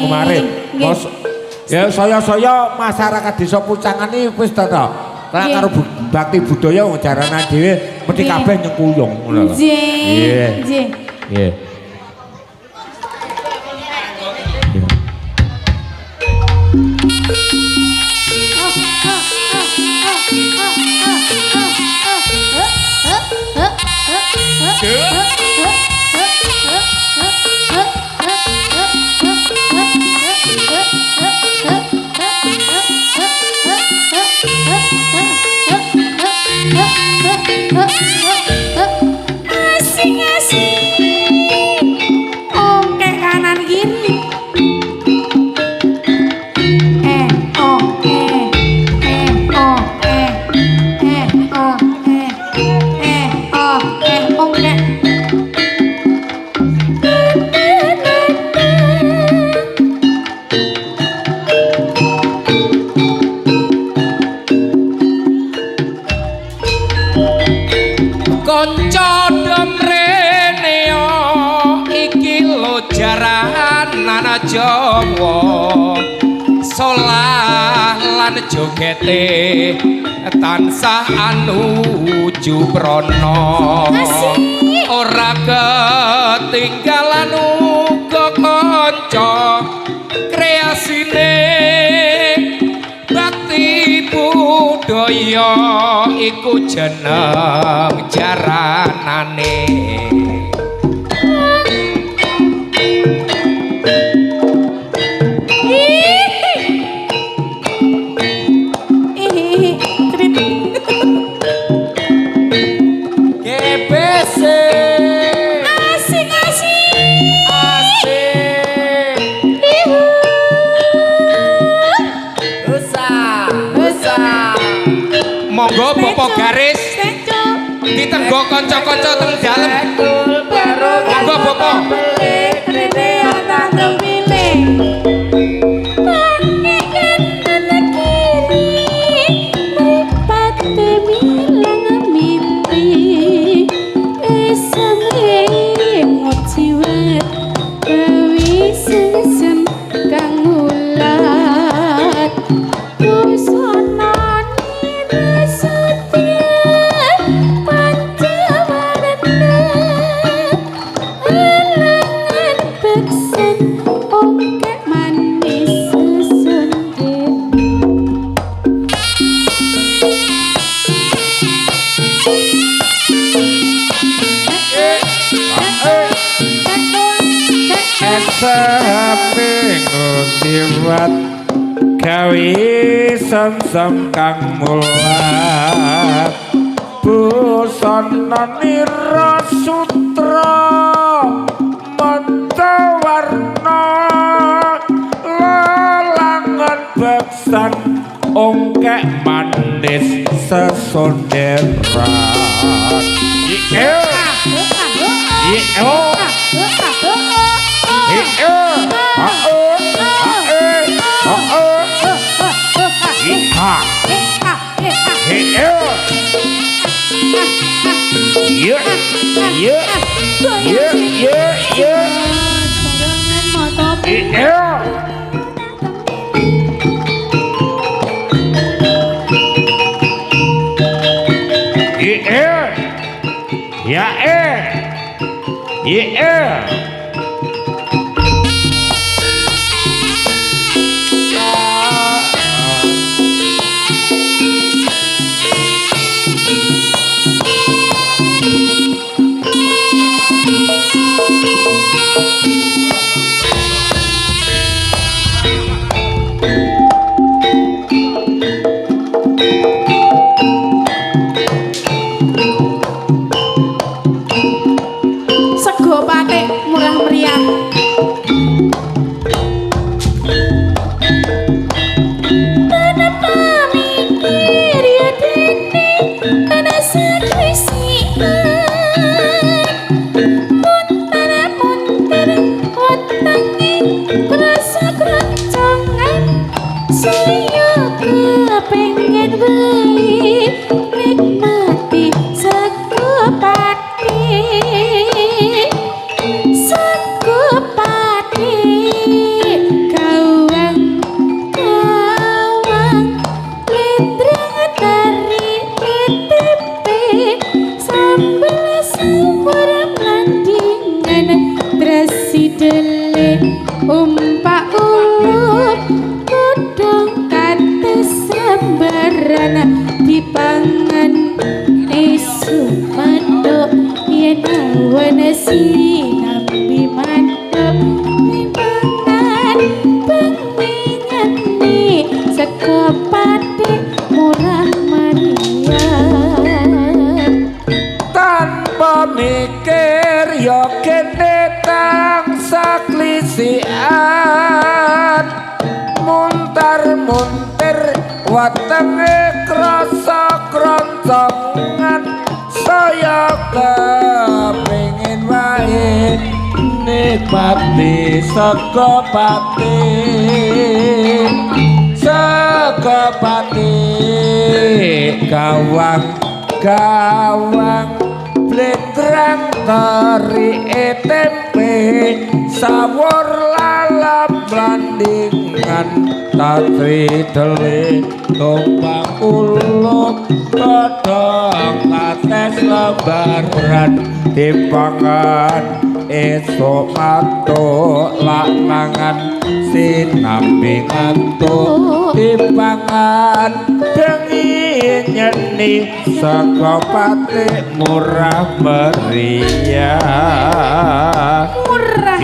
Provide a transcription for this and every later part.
kemarin. Ya saya masyarakat desa Pucangan iki wis ta to. Lah karo bakti budaya jarana dhewe mesti kabeh nyengkuyung ngono lho. Nggih. Nggih. Jawa solah lan jogete tansah anuju prana ora ketinggalan uga kanca kreasine bakti budaya iku jeneng jaranane. Monggo Bapak garis ditenggo kanca-kanca teng dalem. Monggo Bapak. Siwat gawe sem-sem kang mulat busana nira sutra mantawarna lalangan beksan ongkek manis sesonderan Sego pati numpak ulur godhong kates sembaran dipangan isu manduk yen awan sinambi manduk dipangan bengi nyeni sego pati murah meriah tanpa mikir yo kene tansah klisian muntar-muntir watenge krasa kroncongan saya kepengin wae nikmati sego pati gawang blendrang teri tempe sawur lalap landingan tatri dele tumpang uluk godhong kates lebaran dipangan esok matuk lak mangan sinambi ngantuk dipangan bengi nyeni saka pati murah meriah murah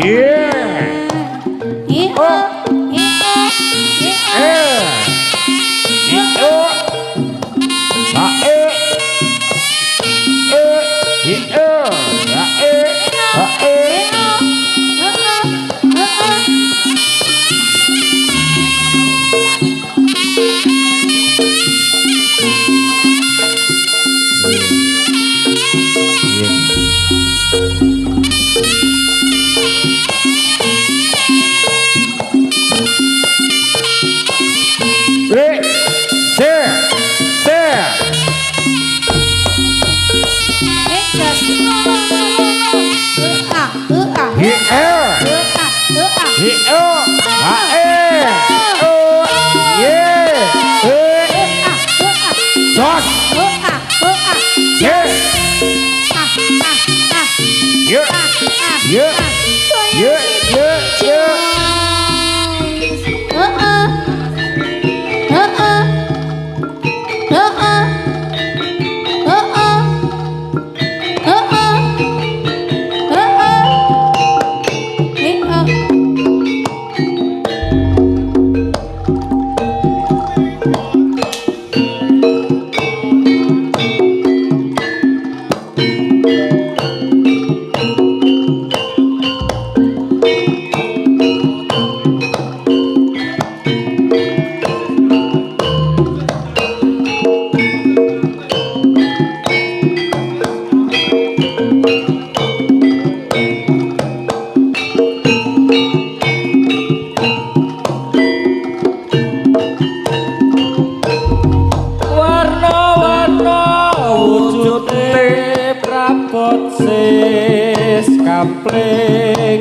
kampling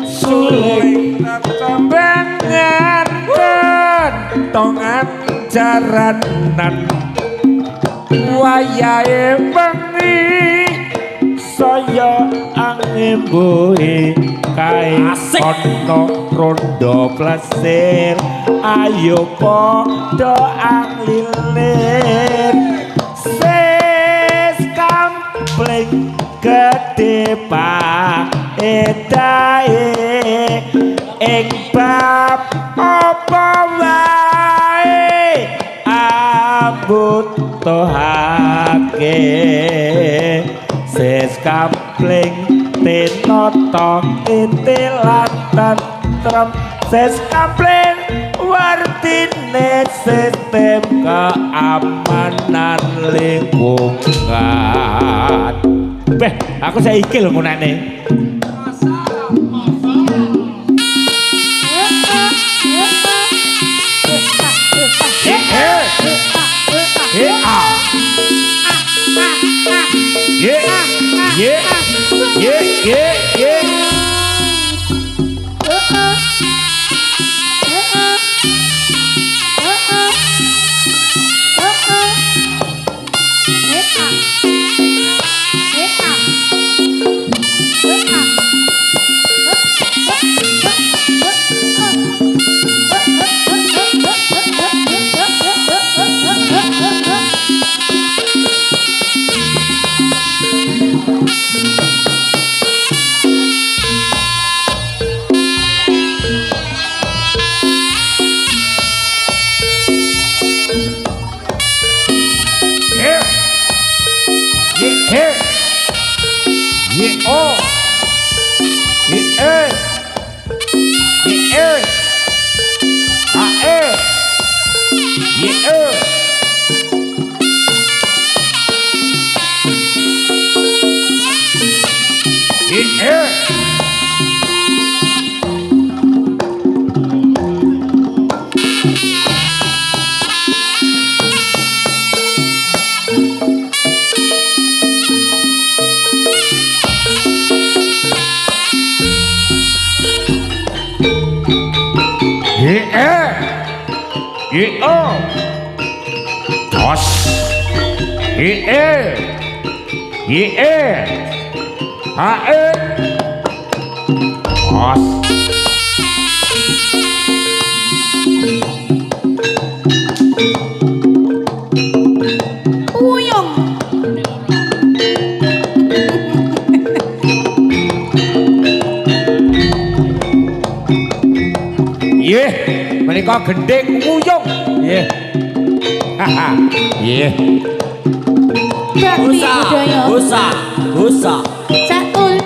suling tembengan kentongan jaranan wayahe bengi saya angin boe kae ana rondo plesir ayo padha anglilir ses kampling gede paedae ing bab apa wae abutuhake ses kampling tenoto itilan tentrem ses kampling wartine sistem keamanan lingkungan. Beh, aku saiki lho ngunane. oh. Yeah. Yeah. Ah, eh. Yeah. Yeah. Tos. Tos. Uyung. Nggih, menika gendhing nguyung. Nggih. Haha. Nggih. Bakti budaya. Busa. Catul.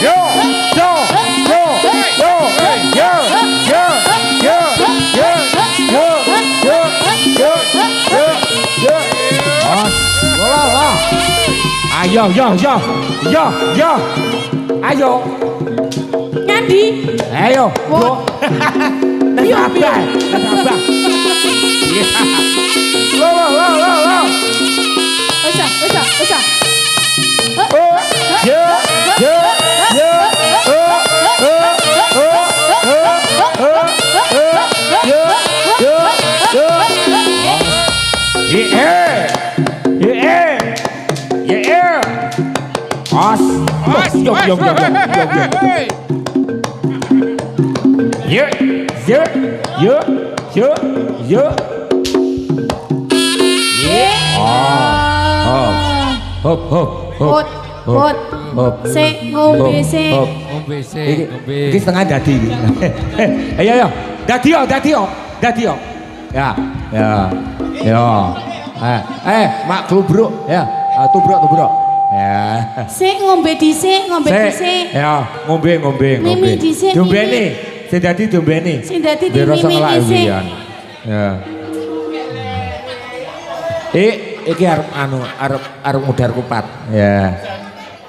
yo, yo, yo, yo, yo, yo, yo, yo, yo, yo, yo, yo, yo. Wah. Ayo, yo. Ayo. Nyandi. Ayo. Wah. Sabar. Loh. Wes. Hop. Sik ngombe sik. Iki setengah dadi. Ayo. Dadi yo. Ya. Mak klubruk ya. Tubruk. Ya. Sik ngombe dhisik. Ya, ngombe. Mimi dhisik. Dombene. Sing dadi dombene. Sing dadi Biar rasa mimi ngelak dhisik. wian. Ya. Iki arep ngudar kupat. Ya.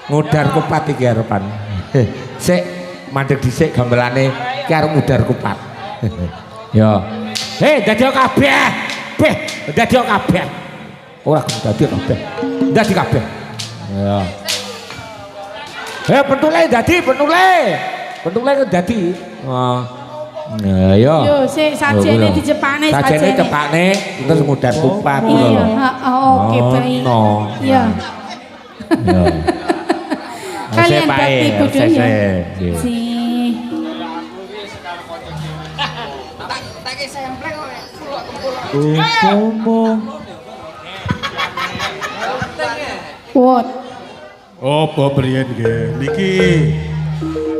Ngudar kupat iki arepan. Sik mandeg dhisik gamelane iki arep ngudar kupat. Ya. Dadi kabeh. Dadi kabeh. Ora dadi kabeh. Dadi kabeh. Ya. Pentule dadi. Pentule dadi. Yo. Yo sik sajene dicepakne Sajene cepakne terus ngudar kupat ngono lho. Oke baik. Iya. Ya. Kalian bakti budaya. Nggih. Si. What? Apa priyen nggih? Niki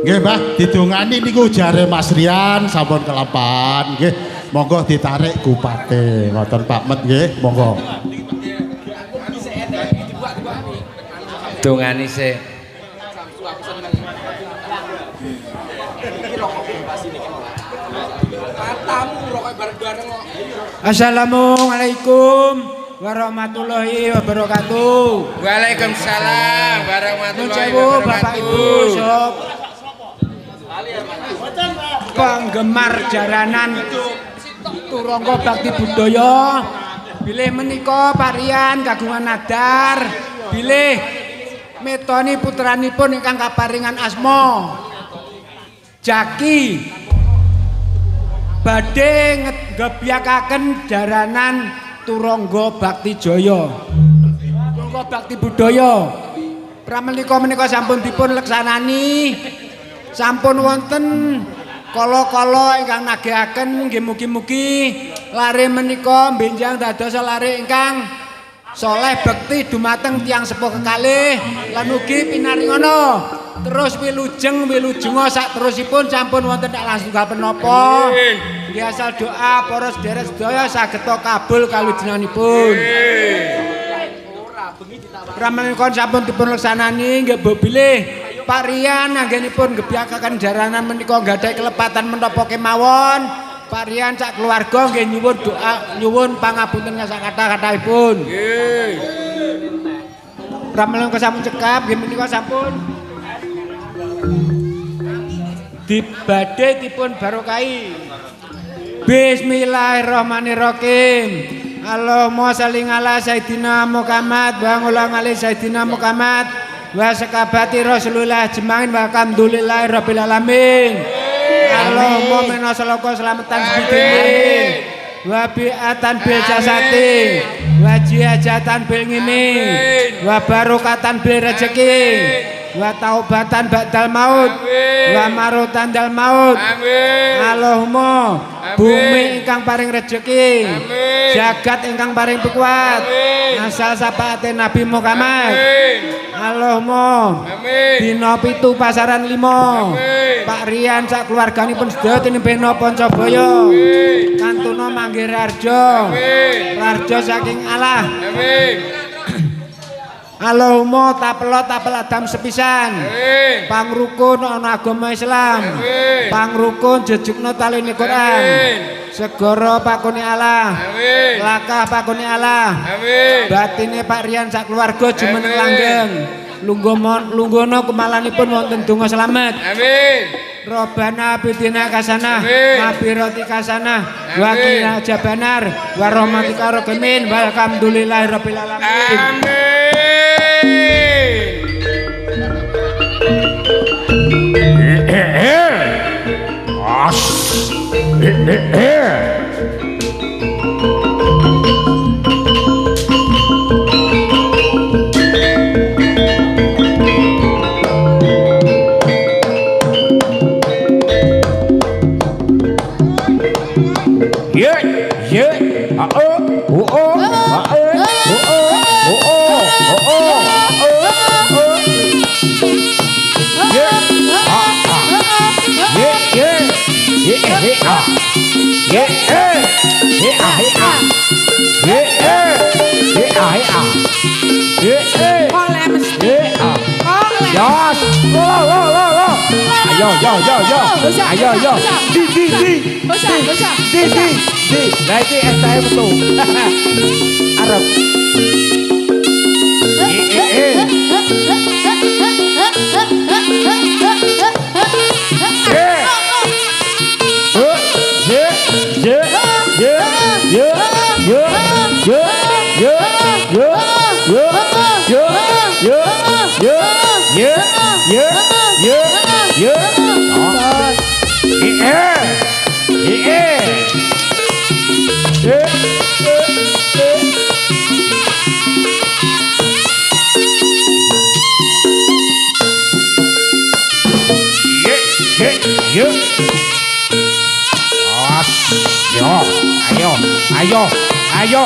nggih Mbah didongani niku jare Mas Rian sampun kelapan nggih. Monggo ditarik kupate ngoten Pak Met nggih, monggo. Dongani sik. Assalamualaikum warahmatullahi wabarakatuh. Waalaikumsalam warahmatullahi Nuwun Bapak Ibu wabarakatuh. sob penggemar jaranan Turangga Bakti Budaya. Bilih menika Parian kagungan nadar, bilih metoni putranipun ingkang kaparingan asma Jaki badhe ngebyakaken jaranan Turangga Bakti Jaya. Turangga Bakti Budaya. Pramenika sampun dipun leksanani. Sampun wonten kala-kala ingkang nagihaken nggih mugi-mugi lare menika benjang dados lare ingkang saleh bekti dumateng tiyang sepuh kekalih lan ugi pinaringana terus wilujenga sak terusipun sampun wonten langsung punapa nggih asal doa para sedherek sedaya saged kabul kalujenganipun. Pramenika sampun dipun leksanani nggih bilih Pak Rian anggenipun ngebyakaken jaranan menika gadhahi kelepatan menapa kemawon. Pak Rian sak keluarga nggih nyuwun doa nyuwun pangapunten sak kathah-kathahipun. Nggih. Pramenika sampun cekap nggih menika sampun dibadhe dipun barokahi. Bismillahirrahmanirrahim. Allahumma shalli ala Sayyidina Muhammad wa ala Sayyidina Muhammad wa sakabati Rasulullah jemain wa alhamdulillahi rabbil alamin. Allahumma minna salaka selamatan sebidin wa bi'atan bil jasati wa jihajatan bil ngimi wa barokatan bil rezeki wa taubatan ba'dal maut wa marutan dal maut. Allahumma bumi ingkang paring rezeki jagat ingkang paring kuat asal sapaate Nabi Muhammad. Allahumma dina 7 pasaran 5 Pak Rian sak keluarganipun sedaya tinimbe Pancabaya kantuna manggih rarja saking Allah. Allahumma tapelot tapel adam sepisan. Amin. Pangrukun ana agama Islam. Amin. Pangrukun jejukna talene Quran. Amin. Segara pakune Allah. Amin. Lakah pakune Allah. Amin. Batine Pak Rian sak keluarga jumeneng Amin. langgeng. Lungguhna kemalanipun wonten donga slamet. Amin. Robbana bidina kasanah, Amin. mafiroti kasanah, Amin. wa qina jabanar, wa rahmatika rokemin, walhamdulillahi rabbil alamin. Amin. Oleh mesti. Oleh. Ayo. Di. Lah iki STM tuh. Arep. Ayo.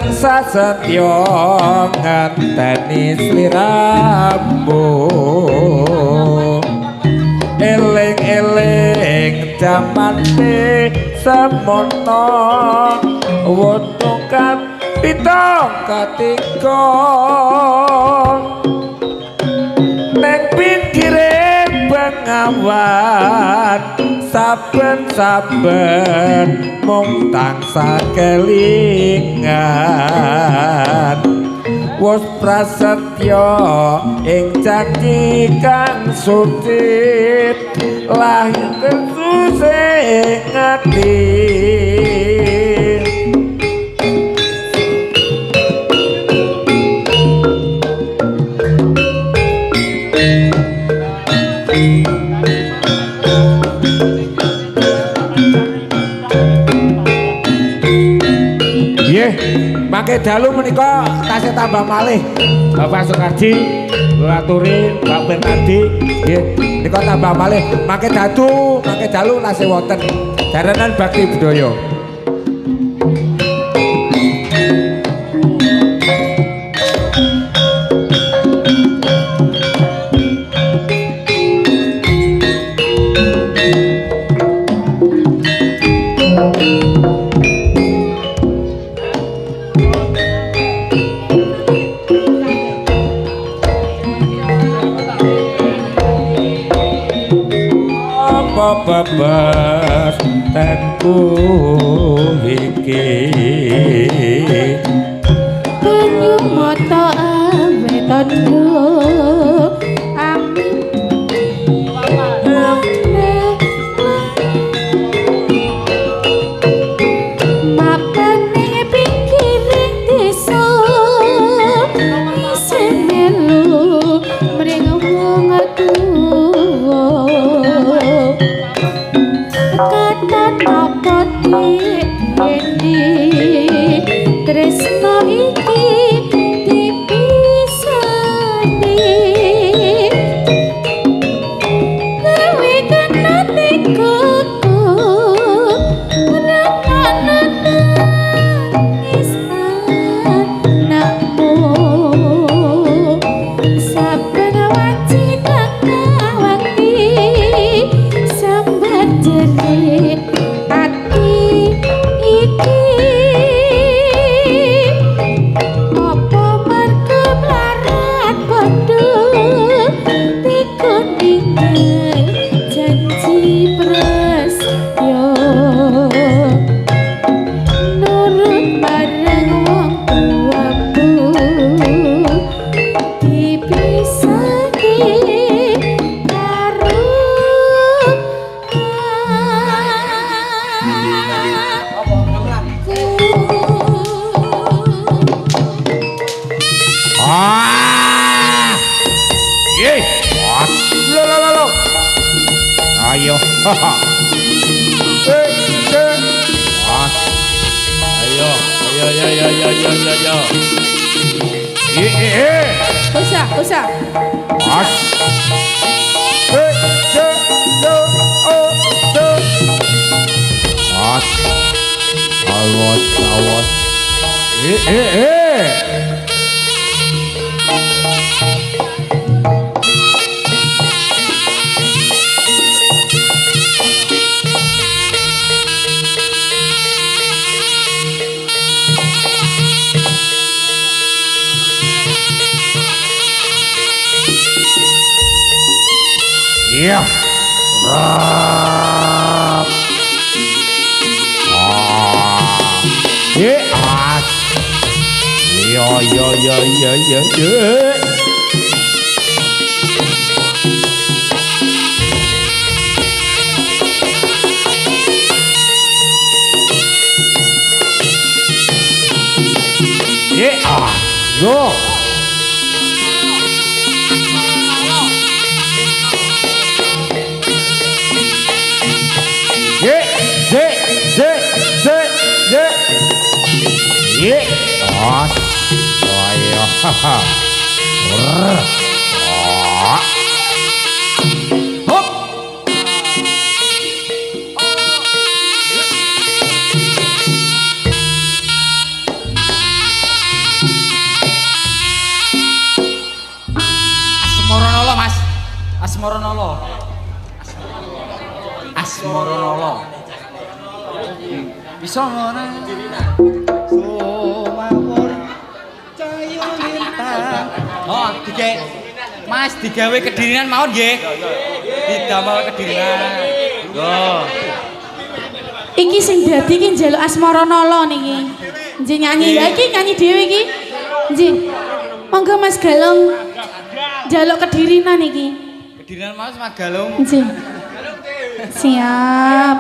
tansah setya ngenteni sliramu eling-eling jamane semono wonungan pitong katiga neng pinggire bengawan saben-saben mung tansah kelingan wis prasetya ing janji kang suci lahir kesuse ngati mangke dalu menika tasih tambah malih Bapak Soekardi kula aturi Pak Bernardi nggih menika tambah malih mangke dalu tasih wonten jaranan bakti budaya bebas tenku iki penyu mata awe tondo mapane pinggiring desa isen melu mring wong tuwa katan apa di tresno iki dipisani gawe kena teko nakmu saben wajib wakti sambat jernih ati iki apa mergo mlarat padha dikon ingkang janji prasetya nurut marang wong tuamu dipisake karo Yeay, lo. Ayo, haha. Ayo. Usah. As. As. Awas. Iya. As. Yo. Go. Asmaranala. Asmaranala. Bisa ngono. Sumawur cahya lintang. Oh, dige. Mas digawe kedirinan mawon nggih. Didamel kedirinan. Yo. Iki sing dadi iki njaluk Asmaranala niki. Nggih nyanyi ya iki nyanyi dhewe iki. Nggih. Monggo Mas Galung. Njaluk kedirinan iki. Kedirinan Mas Magalung. Nggih. Siap.